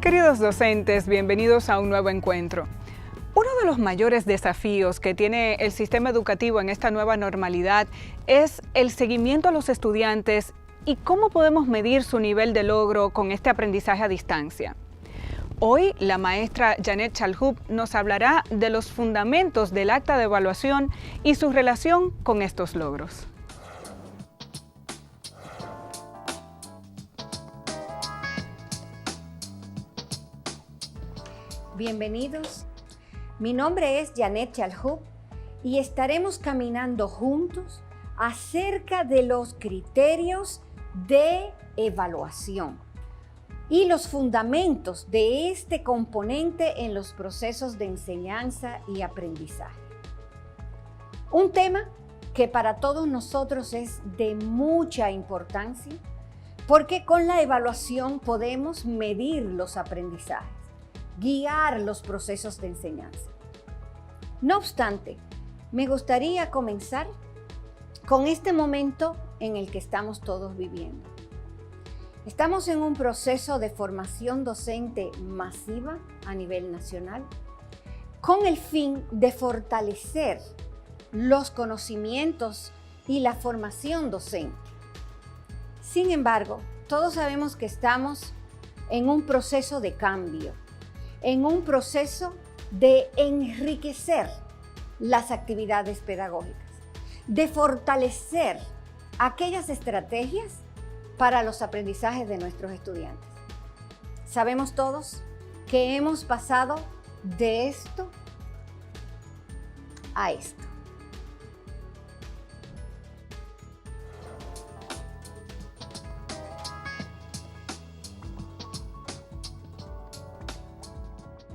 Queridos docentes, bienvenidos a un nuevo encuentro. Uno de los mayores desafíos que tiene el sistema educativo en esta nueva normalidad es el seguimiento a los estudiantes y cómo podemos medir su nivel de logro con este aprendizaje a distancia. Hoy, la maestra Janet Chalhoub nos hablará de los fundamentos del acta de evaluación y su relación con estos logros. Bienvenidos. Mi nombre es Janet Chalhoub y estaremos caminando juntos acerca de los criterios de evaluación y los fundamentos de este componente en los procesos de enseñanza y aprendizaje. Un tema que para todos nosotros es de mucha importancia porque con la evaluación podemos medir los aprendizajes, guiar los procesos de enseñanza. No obstante, me gustaría comenzar con este momento en el que estamos todos viviendo. Estamos en un proceso de formación docente masiva a nivel nacional con el fin de fortalecer los conocimientos y la formación docente. Sin embargo, todos sabemos que estamos en un proceso de cambio, en un proceso de enriquecer las actividades pedagógicas, de fortalecer aquellas estrategias para los aprendizajes de nuestros estudiantes. Sabemos todos que hemos pasado de esto a esto.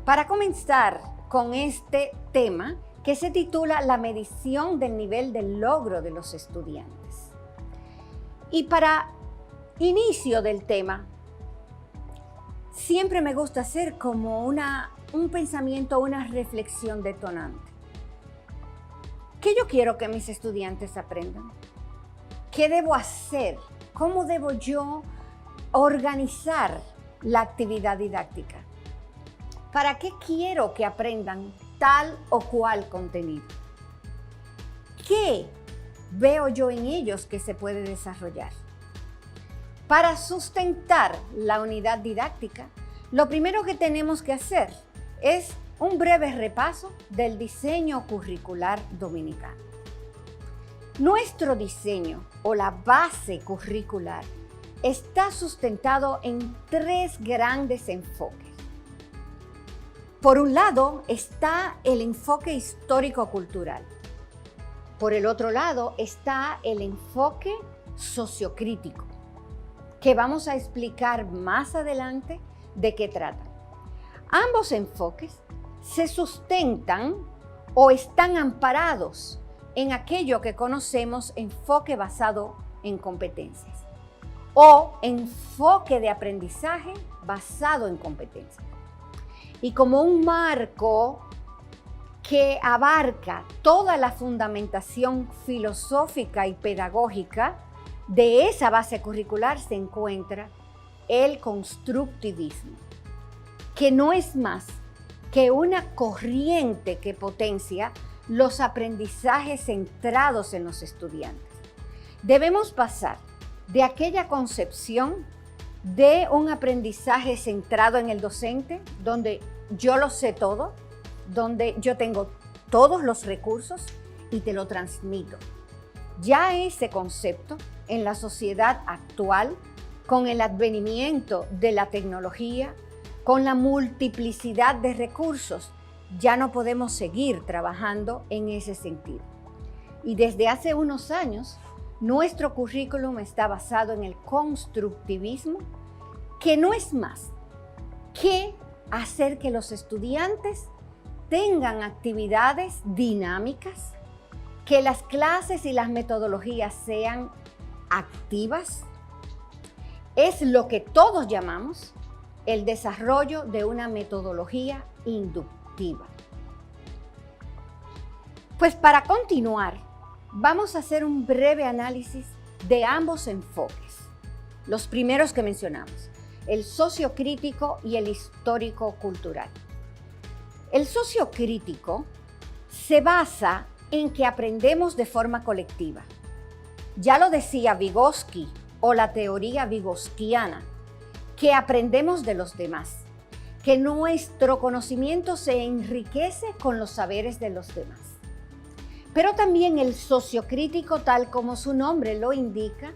Para comenzar con este tema que se titula La medición del nivel de logro de los estudiantes. Y para inicio del tema, siempre me gusta hacer como un pensamiento, una reflexión detonante. ¿Qué yo quiero que mis estudiantes aprendan? ¿Qué debo hacer? ¿Cómo debo yo organizar la actividad didáctica? ¿Para qué quiero que aprendan tal o cual contenido? ¿Qué veo yo en ellos que se puede desarrollar? Para sustentar la unidad didáctica, lo primero que tenemos que hacer es un breve repaso del diseño curricular dominicano. Nuestro diseño o la base curricular está sustentado en tres grandes enfoques. Por un lado está el enfoque histórico-cultural. Por el otro lado está el enfoque sociocrítico, que vamos a explicar más adelante de qué trata. Ambos enfoques se sustentan o están amparados en aquello que conocemos enfoque basado en competencias o enfoque de aprendizaje basado en competencias. Y como un marco que abarca toda la fundamentación filosófica y pedagógica de esa base curricular se encuentra el constructivismo, que no es más que una corriente que potencia los aprendizajes centrados en los estudiantes. Debemos pasar de aquella concepción de un aprendizaje centrado en el docente, donde yo lo sé todo, donde yo tengo todos los recursos y te lo transmito. Ya ese concepto en la sociedad actual, con el advenimiento de la tecnología, con la multiplicidad de recursos, ya no podemos seguir trabajando en ese sentido. Y desde hace unos años, nuestro currículum está basado en el constructivismo, que no es más que hacer que los estudiantes tengan actividades dinámicas, que las clases y las metodologías sean activas. Es lo que todos llamamos el desarrollo de una metodología inductiva. Pues para continuar, vamos a hacer un breve análisis de ambos enfoques, los primeros que mencionamos, el sociocrítico y el histórico-cultural. El sociocrítico se basa en que aprendemos de forma colectiva. Ya lo decía Vygotsky o la teoría vygotsiana, que aprendemos de los demás, que nuestro conocimiento se enriquece con los saberes de los demás. Pero también el sociocrítico, tal como su nombre lo indica,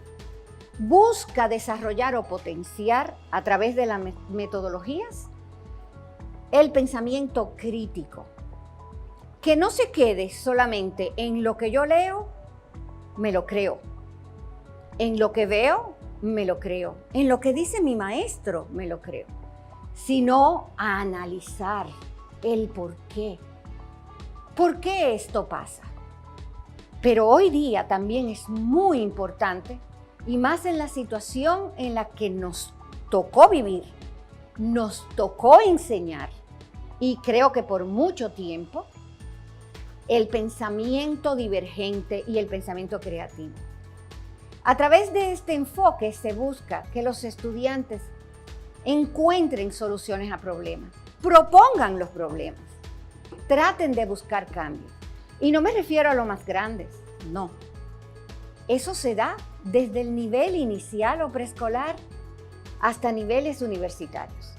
busca desarrollar o potenciar a través de las metodologías el pensamiento crítico, que no se quede solamente en lo que yo leo, me lo creo, en lo que veo, me lo creo, en lo que dice mi maestro, me lo creo, sino a analizar el por qué. ¿Por qué esto pasa? Pero hoy día también es muy importante, y más en la situación en la que nos tocó vivir, nos tocó enseñar, y creo que por mucho tiempo, el pensamiento divergente y el pensamiento creativo. A través de este enfoque se busca que los estudiantes encuentren soluciones a problemas, propongan los problemas, traten de buscar cambios. Y no me refiero a los más grandes, no. Eso se da desde el nivel inicial o preescolar hasta niveles universitarios.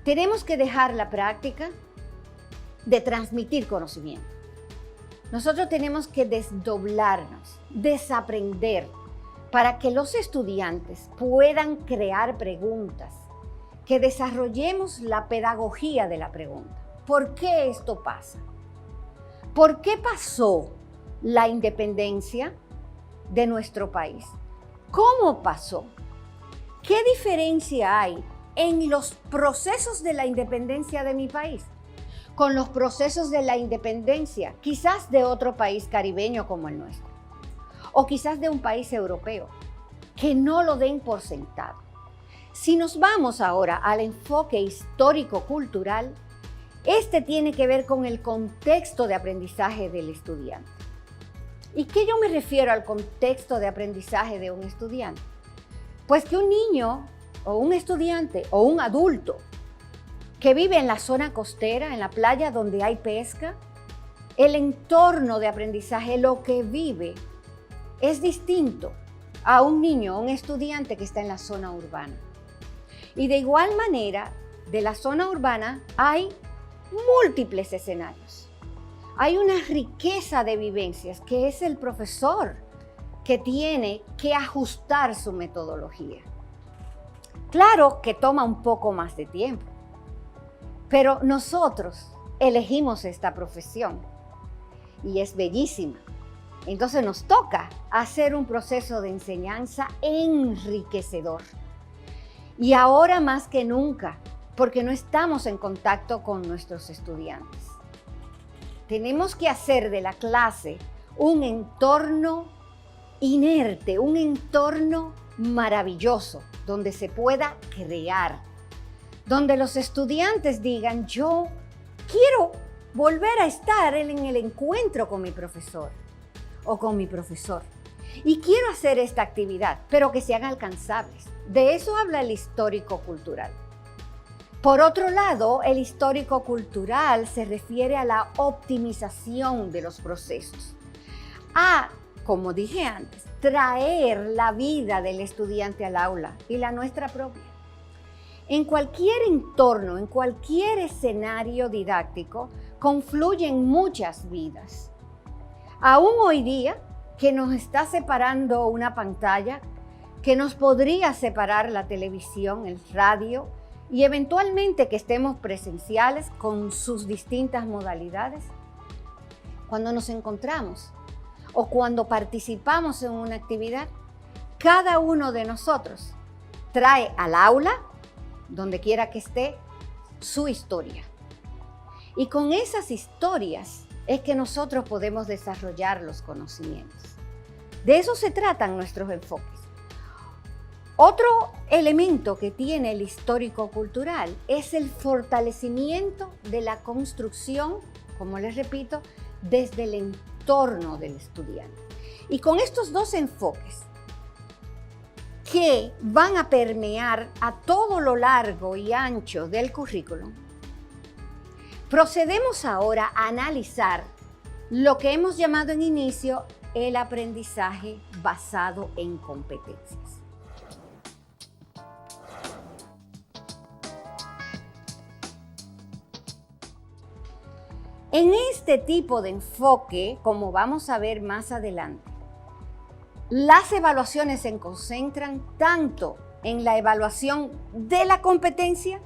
Tenemos que dejar la práctica de transmitir conocimiento. Nosotros tenemos que desdoblarnos, desaprender, para que los estudiantes puedan crear preguntas, que desarrollemos la pedagogía de la pregunta. ¿Por qué esto pasa? ¿Por qué pasó la independencia de nuestro país? ¿Cómo pasó? ¿Qué diferencia hay en los procesos de la independencia de mi país con los procesos de la independencia quizás de otro país caribeño como el nuestro, o quizás de un país europeo? Que no lo den por sentado. Si nos vamos ahora al enfoque histórico-cultural, este tiene que ver con el contexto de aprendizaje del estudiante. ¿Y qué yo me refiero al contexto de aprendizaje de un estudiante? Pues que un niño o un estudiante o un adulto que vive en la zona costera, en la playa donde hay pesca, el entorno de aprendizaje, lo que vive, es distinto a un niño o un estudiante que está en la zona urbana. Y de igual manera, de la zona urbana hay múltiples escenarios. Hay una riqueza de vivencias que es el profesor que tiene que ajustar su metodología. Claro que toma un poco más de tiempo, pero nosotros elegimos esta profesión y es bellísima. Entonces nos toca hacer un proceso de enseñanza enriquecedor. Y ahora más que nunca, porque no estamos en contacto con nuestros estudiantes. Tenemos que hacer de la clase un entorno inerte, un entorno maravilloso, donde se pueda crear, donde los estudiantes digan, yo quiero volver a estar en el encuentro con mi profesor o con mi profesor. Y quiero hacer esta actividad, pero que sean alcanzables. De eso habla el histórico-cultural. Por otro lado, el histórico-cultural se refiere a la optimización de los procesos, a, como dije antes, traer la vida del estudiante al aula y la nuestra propia. En cualquier entorno, en cualquier escenario didáctico, confluyen muchas vidas. Aún hoy día, que nos está separando una pantalla, que nos podría separar la televisión, el radio, y eventualmente que estemos presenciales con sus distintas modalidades. Cuando nos encontramos o cuando participamos en una actividad, cada uno de nosotros trae al aula, donde quiera que esté, su historia. Y con esas historias es que nosotros podemos desarrollar los conocimientos. De eso se tratan nuestros enfoques. Otro elemento que tiene el histórico-cultural es el fortalecimiento de la construcción, como les repito, desde el entorno del estudiante. Y con estos dos enfoques, que van a permear a todo lo largo y ancho del currículum, procedemos ahora a analizar lo que hemos llamado en inicio el aprendizaje basado en competencias. En este tipo de enfoque, como vamos a ver más adelante, las evaluaciones se concentran tanto en la evaluación de la competencia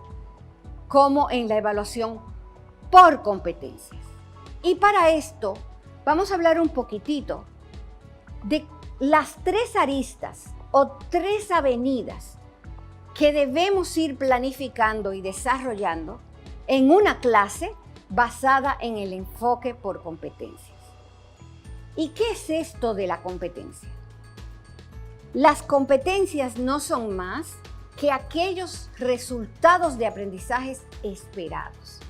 como en la evaluación por competencias. Y para esto vamos a hablar un poquitito de las 3 aristas o 3 avenidas que debemos ir planificando y desarrollando en una clase basada en el enfoque por competencias. ¿Y qué es esto de la competencia? Las competencias no son más que aquellos resultados de aprendizajes esperados.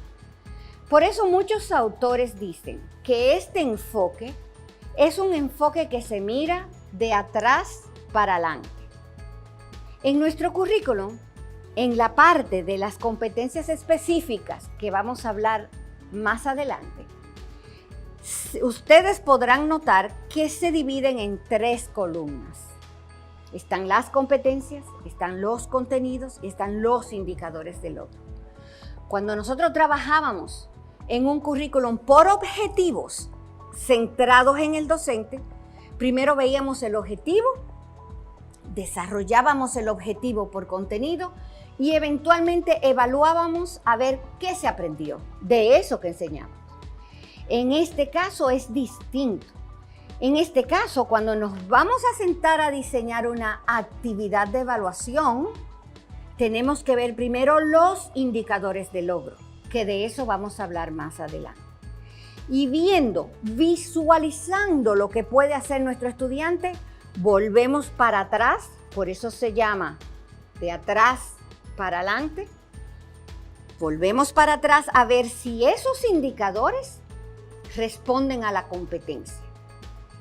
Por eso muchos autores dicen que este enfoque es un enfoque que se mira de atrás para adelante. En nuestro currículum, en la parte de las competencias específicas que vamos a hablar más adelante, ustedes podrán notar que se dividen en 3 columnas. Están las competencias, están los contenidos y están los indicadores de logro. Cuando nosotros trabajábamos en un currículum por objetivos centrados en el docente, primero veíamos el objetivo, desarrollábamos el objetivo por contenido y eventualmente evaluábamos a ver qué se aprendió de eso que enseñamos. En este caso es distinto. En este caso, cuando nos vamos a sentar a diseñar una actividad de evaluación, tenemos que ver primero los indicadores de logro, que de eso vamos a hablar más adelante. Y visualizando lo que puede hacer nuestro estudiante, volvemos para atrás, por eso se llama de atrás para adelante. Volvemos para atrás a ver si esos indicadores responden a la competencia.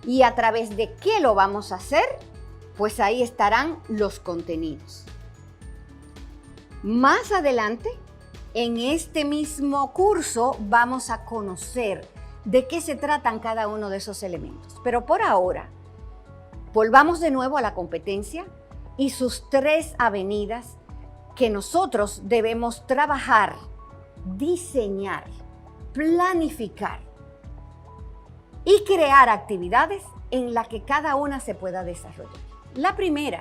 ¿Y a través de qué lo vamos a hacer? Pues ahí estarán los contenidos. Más adelante, en este mismo curso, vamos a conocer de qué se tratan cada uno de esos elementos. Pero por ahora, volvamos de nuevo a la competencia y sus 3 avenidas que nosotros debemos trabajar, diseñar, planificar y crear actividades en las que cada una se pueda desarrollar. La primera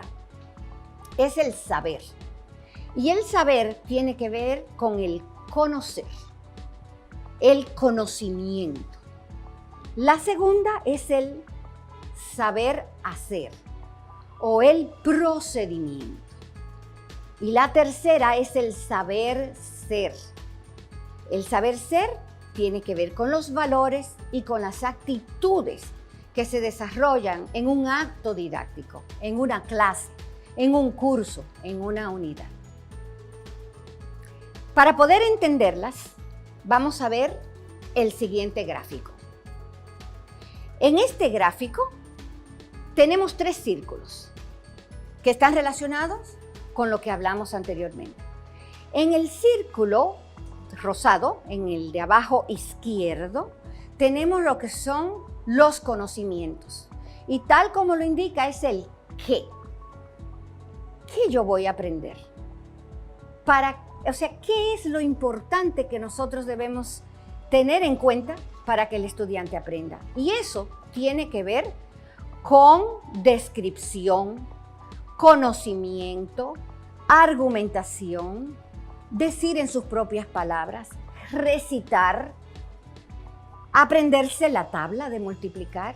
es el saber. Y el saber tiene que ver con el conocer, el conocimiento. La segunda es el saber hacer o el procedimiento. Y la tercera es el saber ser. El saber ser tiene que ver con los valores y con las actitudes que se desarrollan en un acto didáctico, en una clase, en un curso, en una unidad. Para poder entenderlas, vamos a ver el siguiente gráfico. En este gráfico tenemos 3 círculos que están relacionados con lo que hablamos anteriormente. En el círculo rosado, en el de abajo izquierdo, tenemos lo que son los conocimientos. Y tal como lo indica es el qué. ¿Qué yo voy a aprender? ¿Qué es lo importante que nosotros debemos tener en cuenta para que el estudiante aprenda? Y eso tiene que ver con descripción, conocimiento, argumentación, decir en sus propias palabras, recitar, aprenderse la tabla de multiplicar,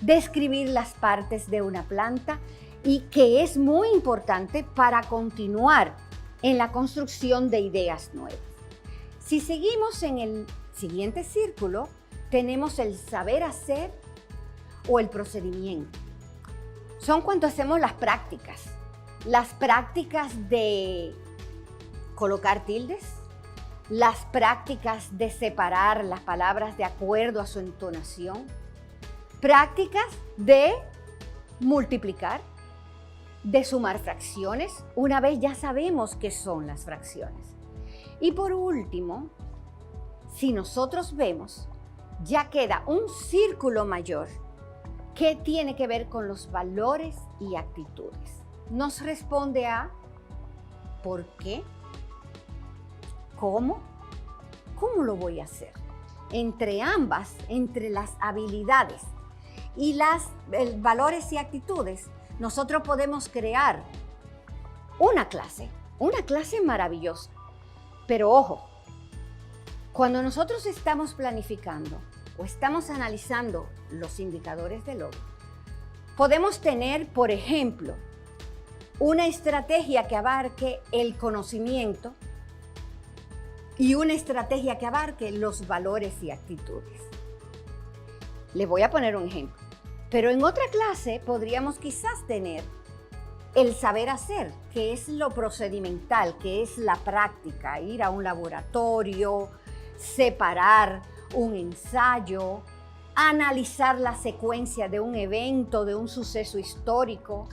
describir las partes de una planta y que es muy importante para continuar en la construcción de ideas nuevas. Si seguimos en el siguiente círculo, tenemos el saber hacer o el procedimiento. Son cuando hacemos las prácticas de colocar tildes, las prácticas de separar las palabras de acuerdo a su entonación, prácticas de multiplicar, de sumar fracciones, una vez ya sabemos qué son las fracciones. Y por último, si nosotros vemos, ya queda un círculo mayor que tiene que ver con los valores y actitudes. Nos responde a ¿por qué? ¿Cómo? ¿Cómo lo voy a hacer? Entre ambas, entre las habilidades y las valores y actitudes, nosotros podemos crear una clase maravillosa. Pero ojo, cuando nosotros estamos planificando o estamos analizando los indicadores de logro, podemos tener, por ejemplo, una estrategia que abarque el conocimiento y una estrategia que abarque los valores y actitudes. Les voy a poner un ejemplo. Pero en otra clase podríamos quizás tener el saber hacer, que es lo procedimental, que es la práctica, ir a un laboratorio, separar un ensayo, analizar la secuencia de un evento, de un suceso histórico,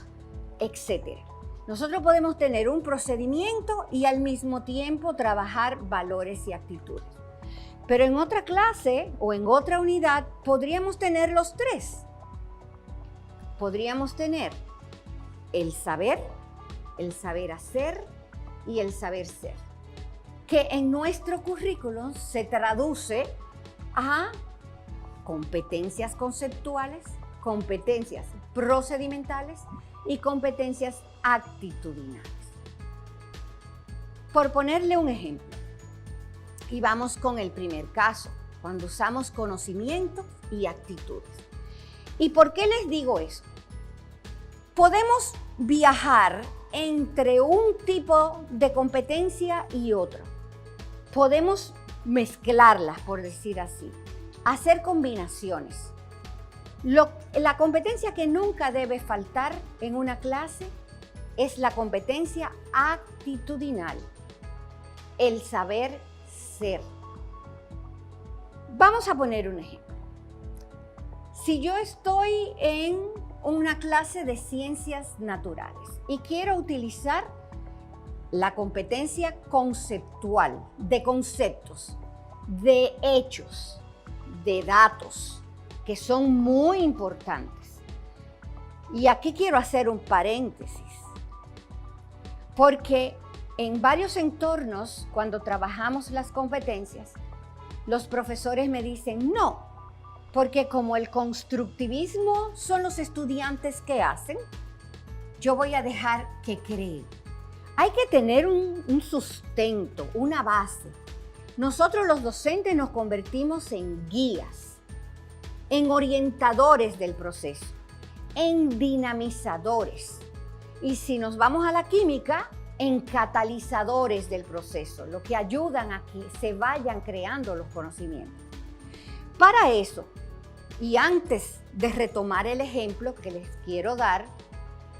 etc. Nosotros podemos tener un procedimiento y al mismo tiempo trabajar valores y actitudes. Pero en otra clase o en otra unidad podríamos tener los tres. Podríamos tener el saber hacer y el saber ser, que en nuestro currículum se traduce a competencias conceptuales, competencias procedimentales y competencias actitudinales. Por ponerle un ejemplo, y vamos con el primer caso, cuando usamos conocimiento y actitudes. ¿Y por qué les digo eso? Podemos viajar entre un tipo de competencia y otro. Podemos mezclarlas, por decir así, hacer combinaciones. La competencia que nunca debe faltar en una clase es la competencia actitudinal, el saber ser. Vamos a poner un ejemplo. Si yo estoy en una clase de ciencias naturales y quiero utilizar la competencia conceptual, de conceptos, de hechos, de datos, que son muy importantes. Y aquí quiero hacer un paréntesis, porque en varios entornos, cuando trabajamos las competencias, los profesores me dicen, no, porque como el constructivismo son los estudiantes que hacen, yo voy a dejar que creen. Hay que tener un sustento, una base. Nosotros los docentes nos convertimos en guías, en orientadores del proceso, en dinamizadores. Y si nos vamos a la química, en catalizadores del proceso, lo que ayudan a que se vayan creando los conocimientos. Para eso, y antes de retomar el ejemplo que les quiero dar,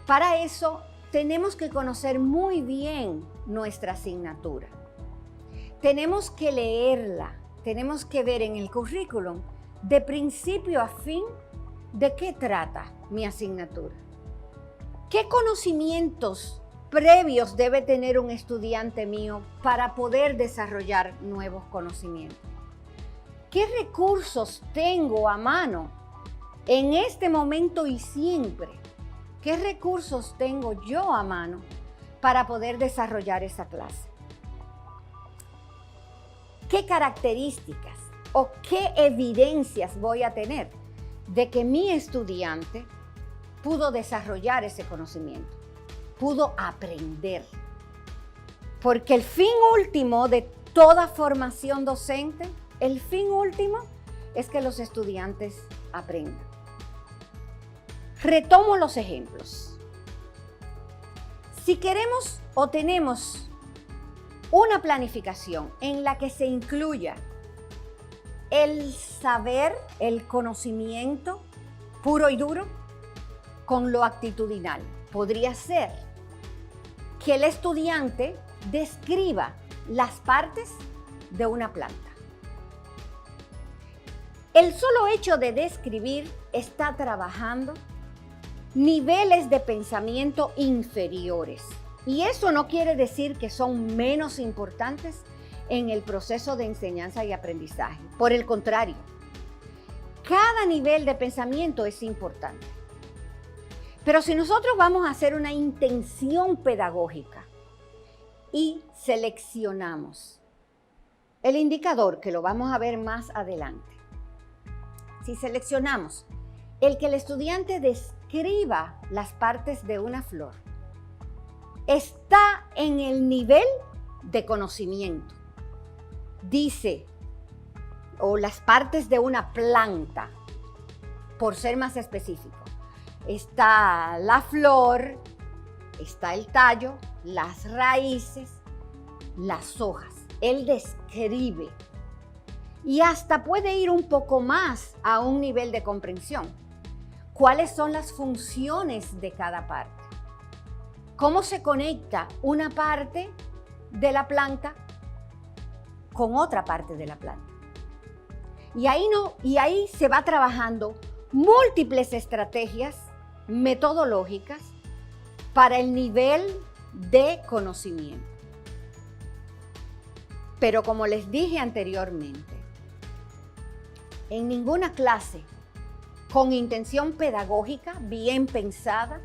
para eso tenemos que conocer muy bien nuestra asignatura. Tenemos que leerla, tenemos que ver en el currículum de principio a fin de qué trata mi asignatura. ¿Qué conocimientos previos debe tener un estudiante mío para poder desarrollar nuevos conocimientos? ¿Qué recursos tengo a mano en este momento y siempre? ¿Qué recursos tengo yo a mano para poder desarrollar esa clase? ¿Qué características o qué evidencias voy a tener de que mi estudiante pudo desarrollar ese conocimiento, pudo aprender? Porque el fin último de toda formación docente, el fin último es que los estudiantes aprendan. Retomo los ejemplos. Si queremos o tenemos una planificación en la que se incluya el saber, el conocimiento puro y duro con lo actitudinal, podría ser que el estudiante describa las partes de una planta. El solo hecho de describir está trabajando niveles de pensamiento inferiores. Y eso no quiere decir que son menos importantes en el proceso de enseñanza y aprendizaje. Por el contrario, cada nivel de pensamiento es importante. Pero si nosotros vamos a hacer una intención pedagógica y seleccionamos el indicador, que lo vamos a ver más adelante, si seleccionamos el que el estudiante describa las partes de una flor, está en el nivel de conocimiento. Dice, o las partes de una planta, por ser más específico. Está la flor, está el tallo, las raíces, las hojas. Él describe y hasta puede ir un poco más a un nivel de comprensión. ¿Cuáles son las funciones de cada parte? ¿Cómo se conecta una parte de la planta con otra parte de la planta? Y ahí se va trabajando múltiples estrategias metodológicas para el nivel de conocimiento. Pero como les dije anteriormente, en ninguna clase con intención pedagógica bien pensada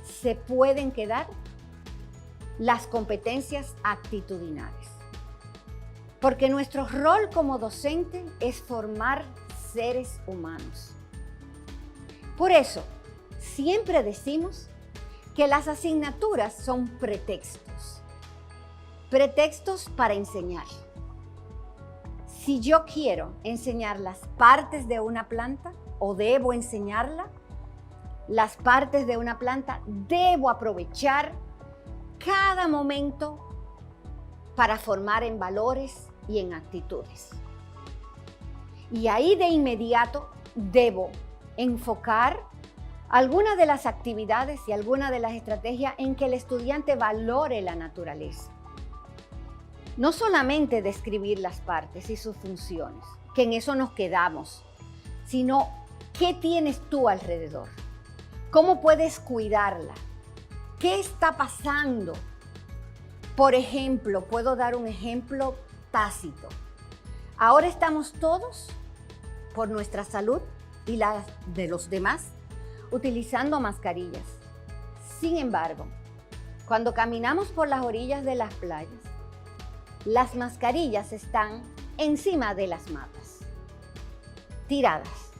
se pueden quedar las competencias actitudinales. Porque nuestro rol como docente es formar seres humanos. Por eso, siempre decimos que las asignaturas son pretextos. Pretextos para enseñar. Si yo quiero enseñar las partes de una planta, o debo enseñarla, las partes de una planta, debo aprovechar cada momento para formar en valores y en actitudes. Y ahí de inmediato debo enfocar algunas de las actividades y algunas de las estrategias en que el estudiante valore la naturaleza. No solamente describir las partes y sus funciones, que en eso nos quedamos, sino qué tienes tú alrededor, cómo puedes cuidarla, qué está pasando. Por ejemplo, puedo dar un ejemplo tácito. Ahora estamos todos, por nuestra salud y la de los demás, utilizando mascarillas. Sin embargo, cuando caminamos por las orillas de las playas, las mascarillas están encima de las matas, tiradas.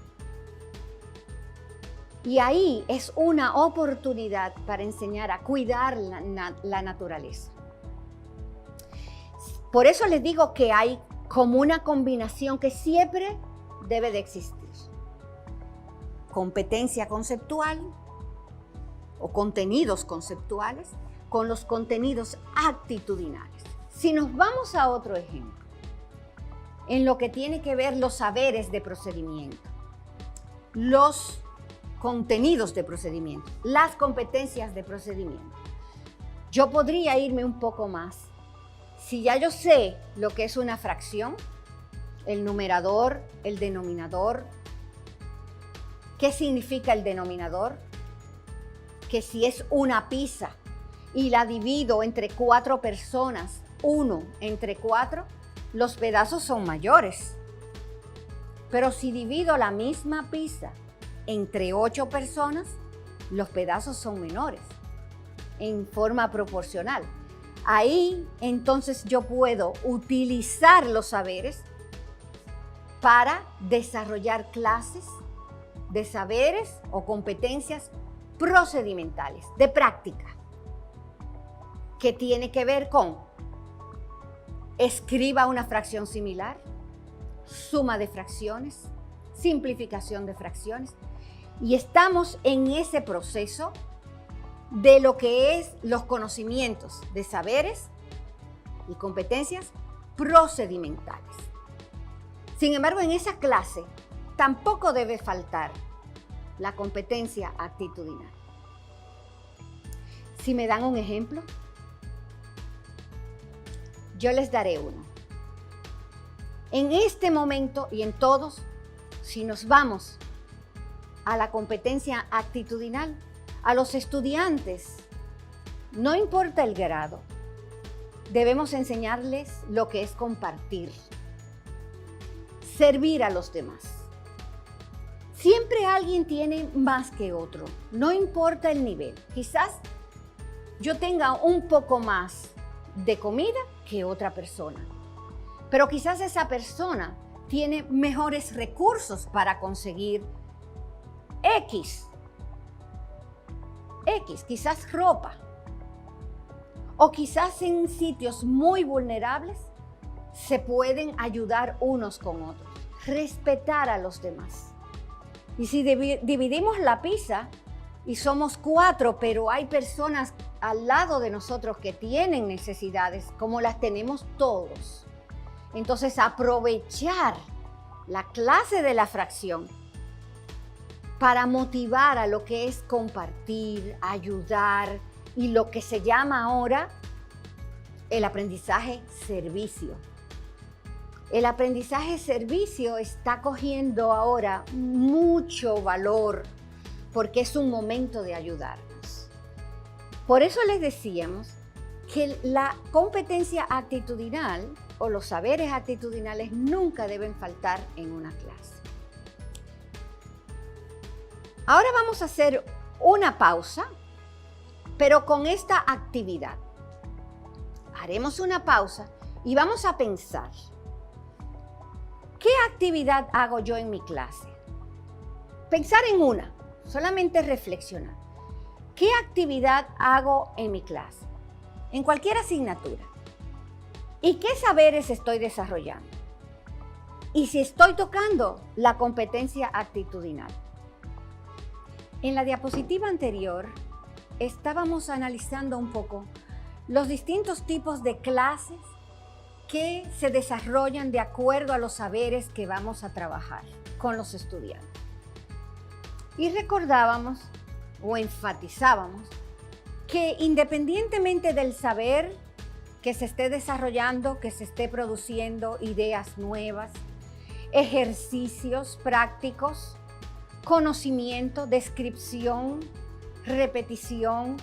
Y ahí es una oportunidad para enseñar a cuidar la naturaleza. Por eso les digo que hay como una combinación que siempre debe de existir. Competencia conceptual o contenidos conceptuales con los contenidos actitudinales. Si nos vamos a otro ejemplo, en lo que tiene que ver los saberes de procedimiento, los contenidos de procedimiento, las competencias de procedimiento, yo podría irme un poco más. Si ya yo sé lo que es una fracción, el numerador, el denominador, ¿qué significa el denominador? Que si es una pizza y la divido entre 4 personas, 1 entre 4, los pedazos son mayores. Pero si divido la misma pizza entre 8 personas, los pedazos son menores, en forma proporcional. Ahí entonces yo puedo utilizar los saberes para desarrollar clases de saberes o competencias procedimentales, de práctica, que tiene que ver con escriba una fracción similar, suma de fracciones, simplificación de fracciones, y estamos en ese proceso de lo que es los conocimientos de saberes y competencias procedimentales. Sin embargo, en esa clase tampoco debe faltar la competencia actitudinal. Si me dan un ejemplo, yo les daré uno. En este momento y en todos, si nos vamos a la competencia actitudinal, A los estudiantes, no importa el grado, debemos enseñarles lo que es compartir, servir a los demás. Siempre alguien tiene más que otro, no importa el nivel. Quizás yo tenga un poco más de comida que otra persona, pero quizás esa persona tiene mejores recursos para conseguir X, quizás ropa, o quizás en sitios muy vulnerables se pueden ayudar unos con otros, respetar a los demás. Y si dividimos la pizza y somos 4, pero hay personas al lado de nosotros que tienen necesidades como las tenemos todos, entonces aprovechar la clase de la fracción para motivar a lo que es compartir, ayudar y lo que se llama ahora el aprendizaje servicio. El aprendizaje servicio está cogiendo ahora mucho valor porque es un momento de ayudarnos. Por eso les decíamos que la competencia actitudinal o los saberes actitudinales nunca deben faltar en una clase. Ahora vamos a hacer una pausa, pero con esta actividad. Haremos una pausa y vamos a pensar, ¿qué actividad hago yo en mi clase? Pensar en una, solamente reflexionar. ¿Qué actividad hago en mi clase? En cualquier asignatura. ¿Y qué saberes estoy desarrollando? Y si estoy tocando la competencia actitudinal. En la diapositiva anterior estábamos analizando un poco los distintos tipos de clases que se desarrollan de acuerdo a los saberes que vamos a trabajar con los estudiantes. Y recordábamos o enfatizábamos que independientemente del saber que se esté desarrollando, que se esté produciendo ideas nuevas, ejercicios prácticos, conocimiento, descripción, repetición,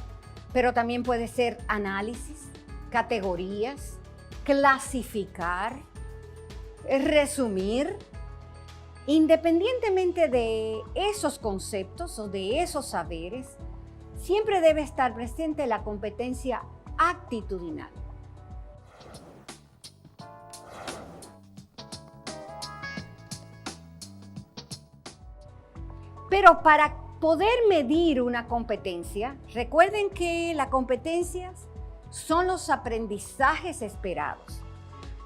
pero también puede ser análisis, categorías, clasificar, resumir. Independientemente de esos conceptos o de esos saberes, siempre debe estar presente la competencia actitudinal. Pero para poder medir una competencia, recuerden que las competencias son los aprendizajes esperados,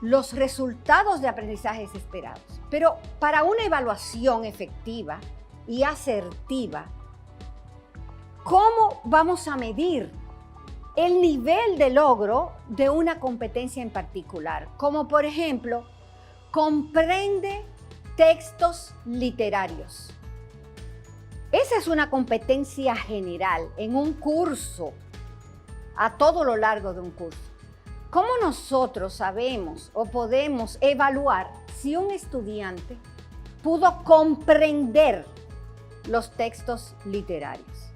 los resultados de aprendizajes esperados. Pero para una evaluación efectiva y asertiva, ¿cómo vamos a medir el nivel de logro de una competencia en particular? Como por ejemplo, comprende textos literarios. Esa es una competencia general en un curso, a todo lo largo de un curso. ¿Cómo nosotros sabemos o podemos evaluar si un estudiante pudo comprender los textos literarios?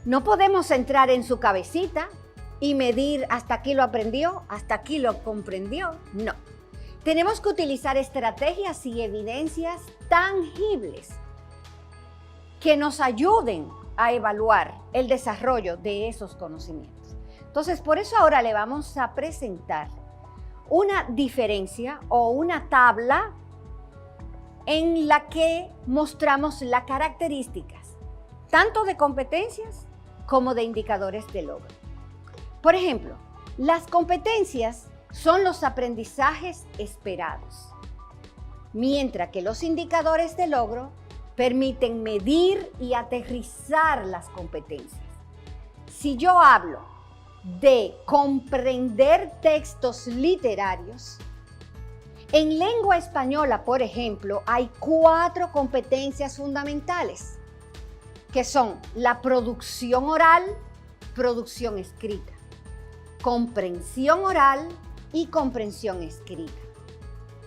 No podemos entrar en su cabecita y medir hasta aquí lo aprendió, hasta aquí lo comprendió. No. Tenemos que utilizar estrategias y evidencias tangibles que nos ayuden a evaluar el desarrollo de esos conocimientos. Entonces, por eso ahora le vamos a presentar una diferencia o una tabla en la que mostramos las características tanto de competencias como de indicadores de logro. Por ejemplo, las competencias son los aprendizajes esperados, mientras que los indicadores de logro permiten medir y aterrizar las competencias. Si yo hablo de comprender textos literarios, en lengua española, por ejemplo, hay 4 competencias fundamentales, que son la producción oral, producción escrita, comprensión oral y comprensión escrita.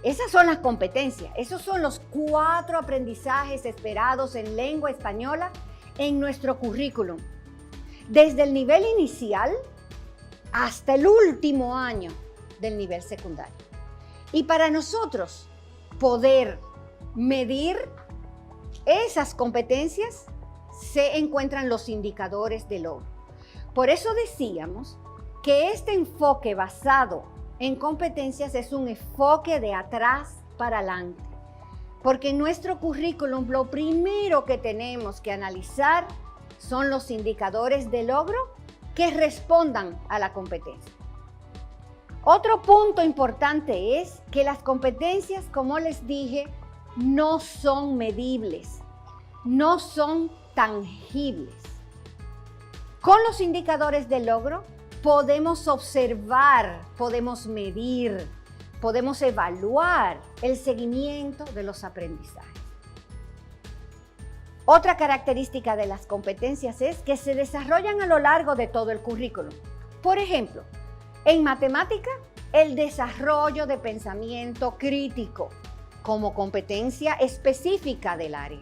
Esas son las competencias, esos son los 4 aprendizajes esperados en lengua española en nuestro currículum. desde el nivel inicial hasta el último año del nivel secundario. Y para nosotros poder medir esas competencias, se encuentran los indicadores de logro. Por eso decíamos que este enfoque basado en competencias es un enfoque de atrás para adelante. Porque en nuestro currículum lo primero que tenemos que analizar son los indicadores de logro que respondan a la competencia. Otro punto importante es que las competencias, como les dije, no son medibles, no son tangibles. Con los indicadores de logro podemos observar, podemos medir, podemos evaluar el seguimiento de los aprendizajes. Otra característica de las competencias es que se desarrollan a lo largo de todo el currículum. Por ejemplo, en matemática, el desarrollo de pensamiento crítico como competencia específica del área.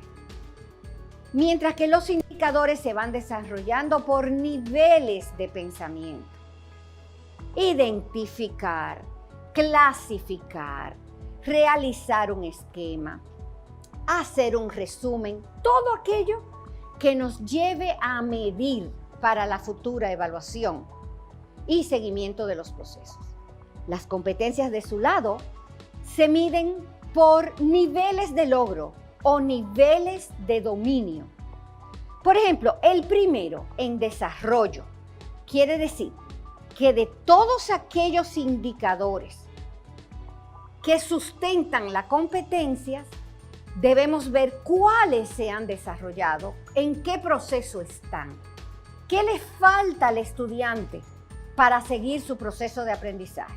Mientras que los indicadores se van desarrollando por niveles de pensamiento. Identificar, clasificar, realizar un esquema, hacer un resumen, todo aquello que nos lleve a medir para la futura evaluación y seguimiento de los procesos. Las competencias de su lado se miden por niveles de logro o niveles de dominio. Por ejemplo, el primero en desarrollo quiere decir que de todos aquellos indicadores que sustentan las competencias, debemos ver cuáles se han desarrollado, en qué proceso están, qué le falta al estudiante para seguir su proceso de aprendizaje.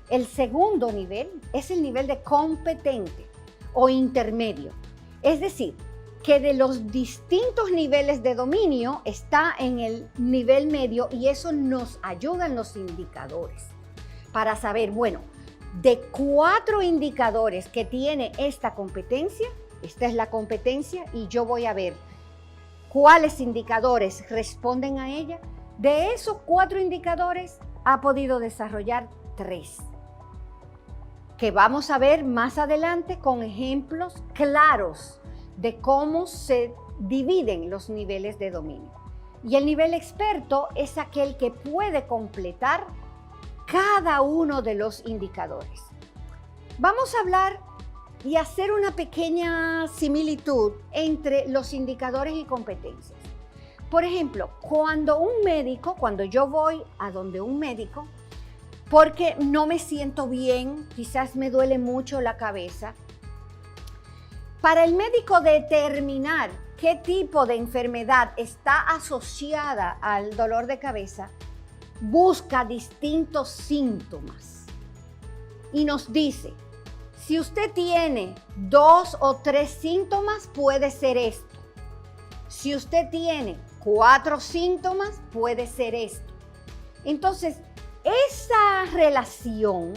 El segundo nivel es el nivel de competente o intermedio, es decir, que de los distintos niveles de dominio está en el nivel medio y eso nos ayuda en los indicadores para saber, bueno, de 4 indicadores que tiene esta competencia, esta es la competencia y yo voy a ver cuáles indicadores responden a ella. De esos 4 indicadores ha podido desarrollar 3, que vamos a ver más adelante con ejemplos claros de cómo se dividen los niveles de dominio. Y el nivel experto es aquel que puede completar cada uno de los indicadores. Vamos a hablar y hacer una pequeña similitud entre los indicadores y competencias. Por ejemplo, cuando yo voy a donde un médico, porque no me siento bien, quizás me duele mucho la cabeza, para el médico determinar qué tipo de enfermedad está asociada al dolor de cabeza, busca distintos síntomas y nos dice, si usted tiene 2 o 3 síntomas, puede ser esto. Si usted tiene 4 síntomas, puede ser esto. Entonces, esa relación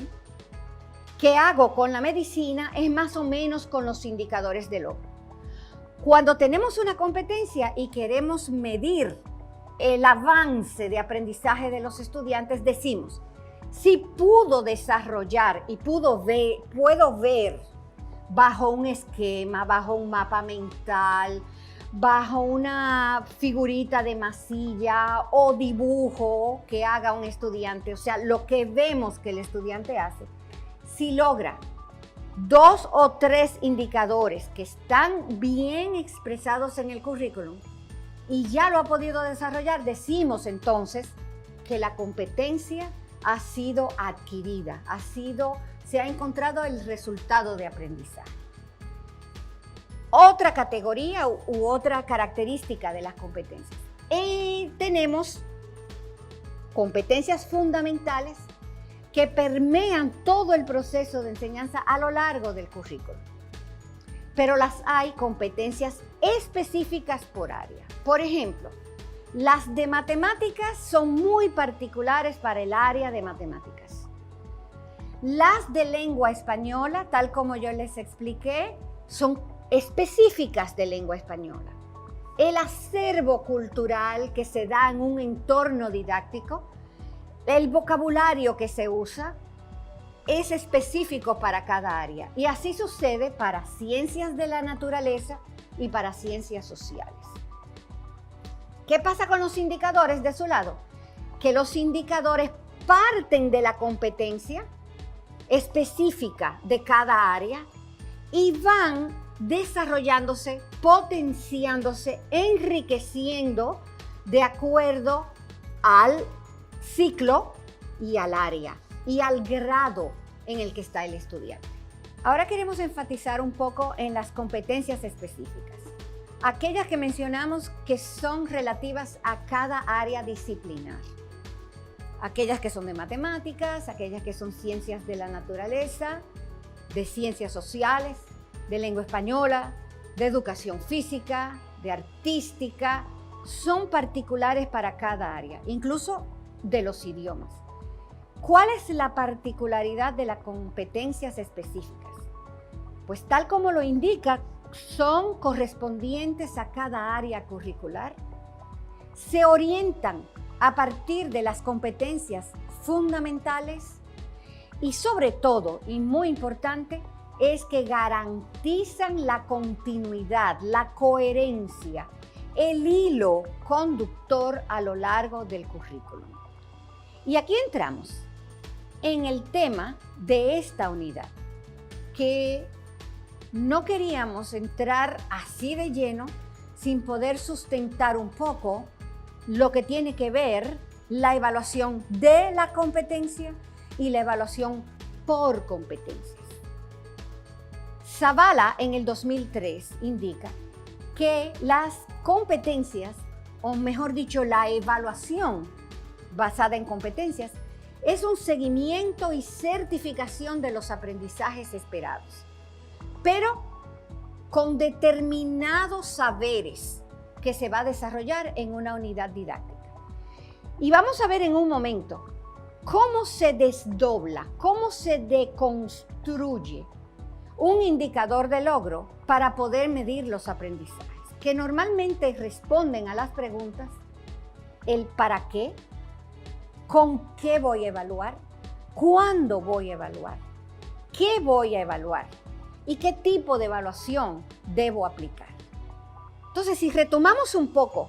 que hago con la medicina es más o menos con los indicadores de logro. Cuando tenemos una competencia y queremos medir el avance de aprendizaje de los estudiantes, decimos, si pudo desarrollar y puedo ver bajo un esquema, bajo un mapa mental, bajo una figurita de masilla o dibujo que haga un estudiante, o sea, lo que vemos que el estudiante hace, si logra 2 o 3 indicadores que están bien expresados en el currículum y ya lo ha podido desarrollar, decimos entonces que la competencia ha sido adquirida, se ha encontrado el resultado de aprendizaje. Otra categoría u otra característica de las competencias. Tenemos competencias fundamentales que permean todo el proceso de enseñanza a lo largo del currículo. Pero hay competencias específicas por área. Por ejemplo, las de matemáticas son muy particulares para el área de matemáticas. Las de lengua española, tal como yo les expliqué, son específicas de lengua española. el acervo cultural que se da en un entorno didáctico, el vocabulario que se usa, es específico para cada área. Y así sucede para ciencias de la naturaleza y para ciencias sociales. ¿Qué pasa con los indicadores de su lado? Que los indicadores parten de la competencia específica de cada área y van desarrollándose, potenciándose, enriqueciendo de acuerdo al ciclo y al área y al grado en el que está el estudiante. Ahora queremos enfatizar un poco en las competencias específicas, aquellas que mencionamos que son relativas a cada área disciplinar, aquellas que son de matemáticas, aquellas que son ciencias de la naturaleza, de ciencias sociales, de lengua española, de educación física, de artística, son particulares para cada área, incluso de los idiomas. ¿Cuál es la particularidad de las competencias específicas? Pues tal como lo indica, son correspondientes a cada área curricular, se orientan a partir de las competencias fundamentales y sobre todo, y muy importante, es que garantizan la continuidad, la coherencia, el hilo conductor a lo largo del currículum. Y aquí entramos en el tema de esta unidad, que no queríamos entrar así de lleno sin poder sustentar un poco lo que tiene que ver la evaluación de la competencia y la evaluación por competencias. Zavala en el 2003 indica que las competencias, o mejor dicho, la evaluación basada en competencias, es un seguimiento y certificación de los aprendizajes esperados, pero con determinados saberes que se va a desarrollar en una unidad didáctica. Y vamos a ver en un momento cómo se desdobla, cómo se deconstruye un indicador de logro para poder medir los aprendizajes, que normalmente responden a las preguntas: el para qué, con qué voy a evaluar, cuándo voy a evaluar, qué voy a evaluar y qué tipo de evaluación debo aplicar. Entonces, si retomamos un poco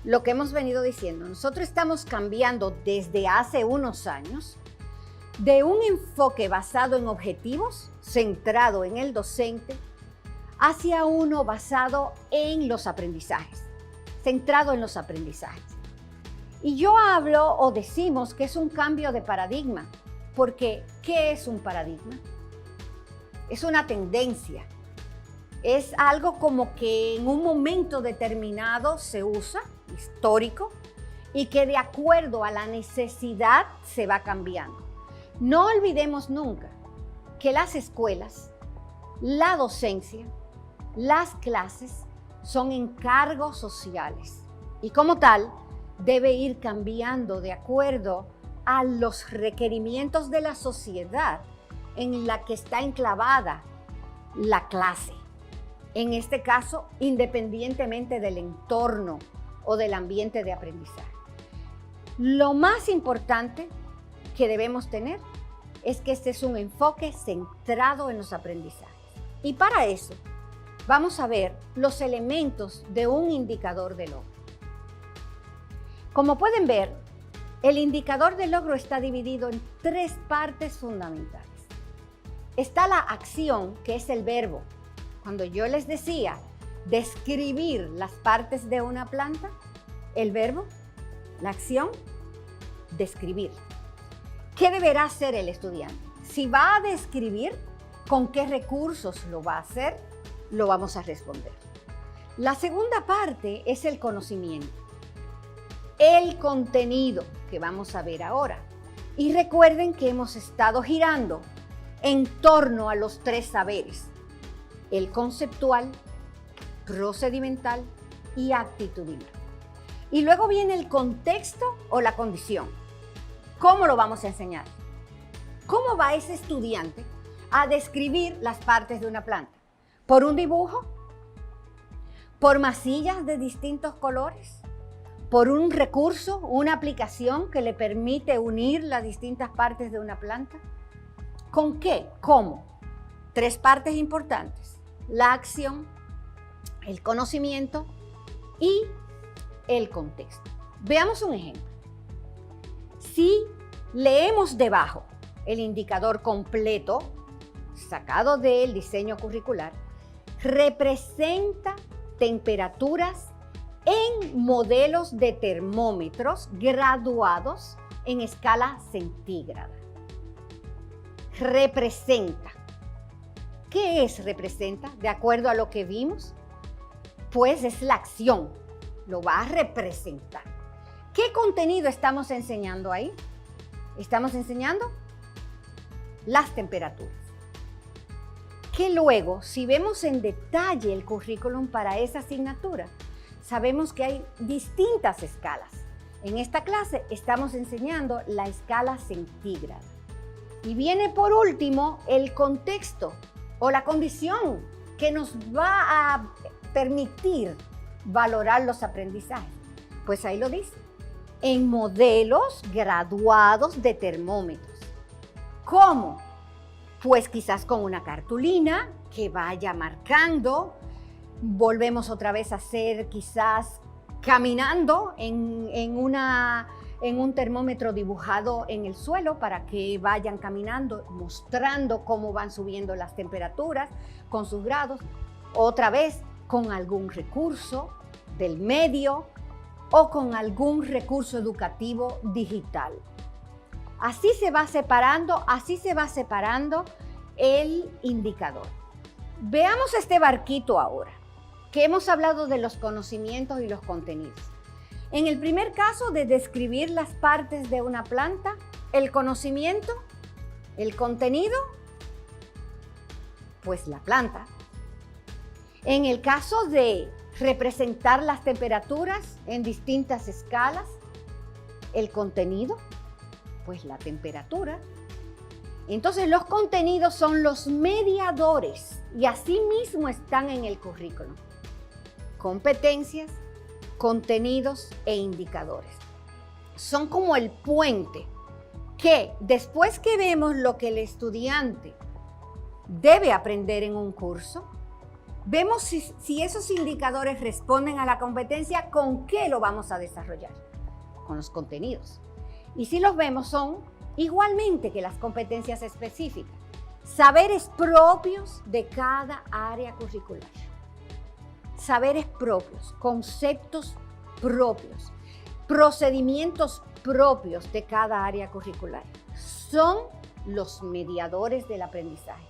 lo que hemos venido diciendo, nosotros estamos cambiando desde hace unos años de un enfoque basado en objetivos, centrado en el docente, hacia uno basado en los aprendizajes, centrado en los aprendizajes. Y yo hablo o decimos que es un cambio de paradigma, porque ¿qué es un paradigma? Es una tendencia, es algo como que en un momento determinado se usa, histórico, y que de acuerdo a la necesidad se va cambiando. No olvidemos nunca que las escuelas, la docencia, las clases son encargos sociales y como tal debe ir cambiando de acuerdo a los requerimientos de la sociedad en la que está enclavada la clase. En este caso, independientemente del entorno o del ambiente de aprendizaje. Lo más importante que debemos tener es que este es un enfoque centrado en los aprendizajes. Y para eso vamos a ver los elementos de un indicador de logro. Como pueden ver, el indicador de logro está dividido en tres partes fundamentales. Está la acción, que es el verbo. Cuando yo les decía describir las partes de una planta, el verbo, la acción, describir. ¿Qué deberá hacer el estudiante? Si va a describir, ¿con qué recursos lo va a hacer? Lo vamos a responder. La segunda parte es el conocimiento, el contenido que vamos a ver ahora. Y recuerden que hemos estado girando en torno a los tres saberes: el conceptual, procedimental y actitudinal. Y luego viene el contexto o la condición. ¿Cómo lo vamos a enseñar? ¿Cómo va ese estudiante a describir las partes de una planta? ¿Por un dibujo? por masillas de distintos colores, por un recurso, una aplicación que le permite unir las distintas partes de una planta. ¿Con qué? ¿Cómo? 3 partes importantes: la acción, el conocimiento y el contexto. Veamos un ejemplo. Si leemos debajo el indicador completo, sacado del diseño curricular, representa temperaturas en modelos de termómetros graduados en escala centígrada. Representa. ¿Qué es representa? De acuerdo a lo que vimos, pues es la acción, lo va a representar. ¿Qué contenido estamos enseñando ahí? Estamos enseñando las temperaturas. Que luego, si vemos en detalle el currículum para esa asignatura, sabemos que hay distintas escalas. En esta clase estamos enseñando la escala centígrada. Y viene por último el contexto o la condición que nos va a permitir valorar los aprendizajes. Pues ahí lo dice, en modelos graduados de termómetros. ¿Cómo? Pues quizás con una cartulina que vaya marcando. Volvemos otra vez a hacer quizás caminando en un termómetro dibujado en el suelo para que vayan caminando, mostrando cómo van subiendo las temperaturas con sus grados. Otra vez con algún recurso del medio o con algún recurso educativo digital. Así se va separando el indicador. Veamos este barquito ahora, que hemos hablado de los conocimientos y los contenidos. En el primer caso de describir las partes de una planta, el conocimiento, el contenido, pues la planta. En el caso de representar las temperaturas en distintas escalas, el contenido, pues la temperatura. Entonces los contenidos son los mediadores y así mismo están en el currículum. Competencias, contenidos e indicadores. Son como el puente que después que vemos lo que el estudiante debe aprender en un curso, vemos si esos indicadores responden a la competencia, ¿con qué lo vamos a desarrollar? Con los contenidos. Y si los vemos son igualmente que las competencias específicas, saberes propios de cada área curricular. Saberes propios, conceptos propios, procedimientos propios de cada área curricular. Son los mediadores del aprendizaje.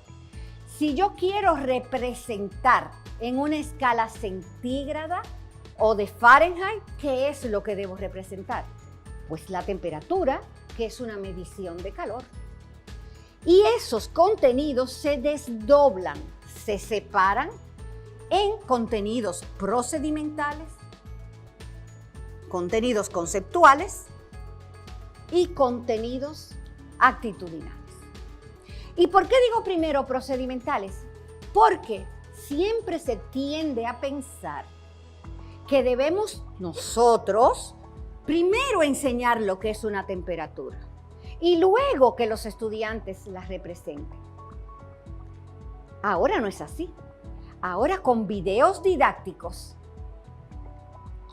Si yo quiero representar en una escala centígrada o de Fahrenheit, ¿qué es lo que debo representar? Pues la temperatura, que es una medición de calor. Y esos contenidos se desdoblan, se separan en contenidos procedimentales, contenidos conceptuales y contenidos actitudinales. ¿Y por qué digo primero procedimentales? Porque siempre se tiende a pensar que debemos nosotros primero enseñar lo que es una temperatura y luego que los estudiantes la representen. Ahora no es así. Ahora con videos didácticos,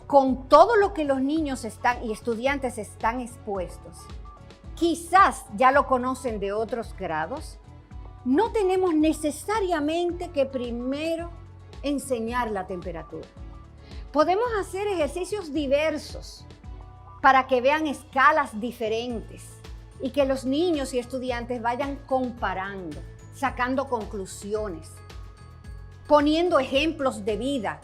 con todo lo que los niños y estudiantes están expuestos, quizás ya lo conocen de otros grados, no tenemos necesariamente que primero enseñar la temperatura. Podemos hacer ejercicios diversos para que vean escalas diferentes y que los niños y estudiantes vayan comparando, sacando conclusiones, poniendo ejemplos de vida,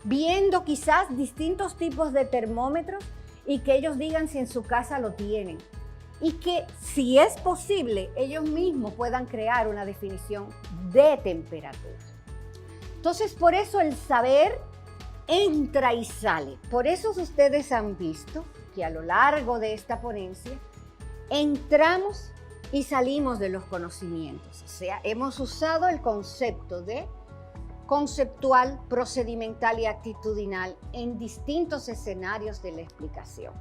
viendo quizás distintos tipos de termómetros y que ellos digan si en su casa lo tienen. Y que si es posible, ellos mismos puedan crear una definición de temperatura. Entonces, por eso el saber entra y sale. Por eso ustedes han visto que a lo largo de esta ponencia entramos y salimos de los conocimientos. O sea, hemos usado el concepto de conceptual, procedimental y actitudinal en distintos escenarios de la explicación.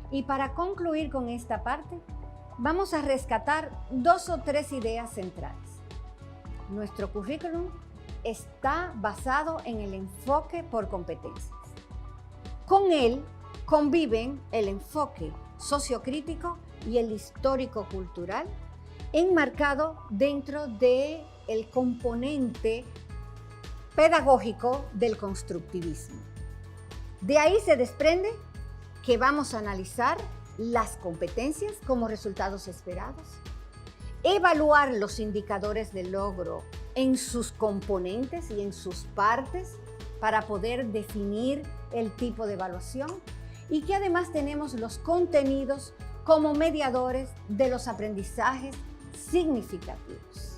Y para concluir con esta parte, vamos a rescatar 2 o 3 ideas centrales. Nuestro currículum está basado en el enfoque por competencias. Con él conviven el enfoque sociocrítico y el histórico-cultural, enmarcado dentro del componente pedagógico del constructivismo. De ahí se desprende que vamos a analizar las competencias como resultados esperados, evaluar los indicadores de logro en sus componentes y en sus partes para poder definir el tipo de evaluación, y que además tenemos los contenidos como mediadores de los aprendizajes significativos.